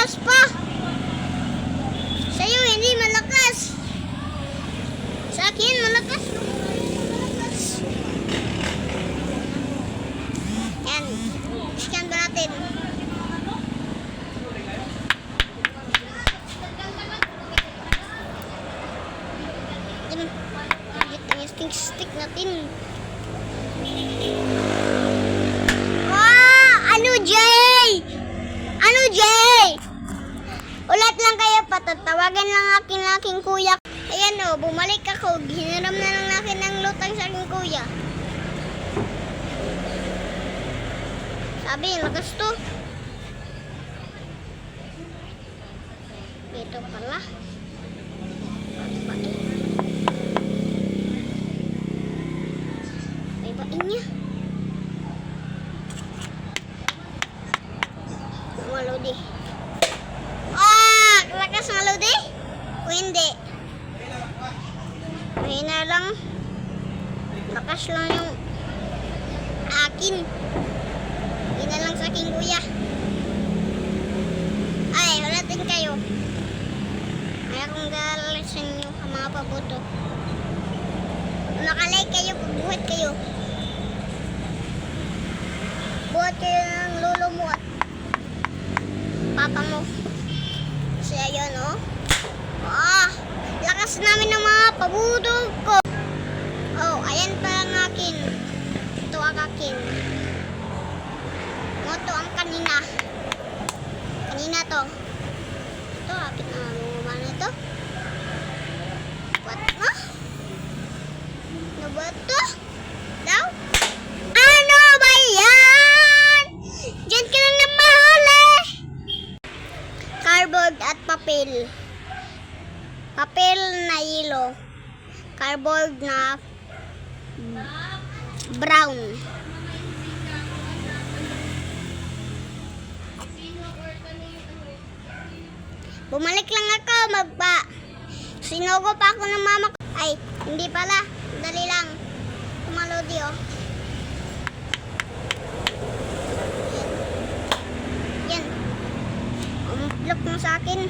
malakas pa. Sa'yo, hindi malakas. Sa akin, malakas. Yan. Scan ba natin? Stick natin. Ano Jay? Ano Jay? Ulat lang kayo, patatawagan lang aking kuya. Ayan o, bumalik ako. Hiniram na lang akin ng lutang sa aking kuya. Sabi, lakas to. Ito pala. Niya. Maludi. Lakas maludi? O hindi? Mahina lang. Lakas lang yung akin. Hindi na lang sa aking kuya. Ay, ulatin kayo. May akong galasan nyo mga pabuto. Nakalay kayo, pagbuhat kayo. Buhat kayo ng lolo mo at papa mo. Kasi ayun, oh. Lakas namin ng mga pabudog ko. Oh, ayan pa ang akin. Ito ang akin. Ito ang kanina. Kanina to. Ito, akin na lumaba na ito. What? Ano ba ito? Daw? Ano ba yan? Diyan ka lang na mahuli. Cardboard at papel. Papel na yellow. Cardboard na brown. Bumalik lang ako, sinugo pa ako ng mama ko. Ay, hindi pala. Dali lang. Malodi, oh. Yan. Block mo sa akin.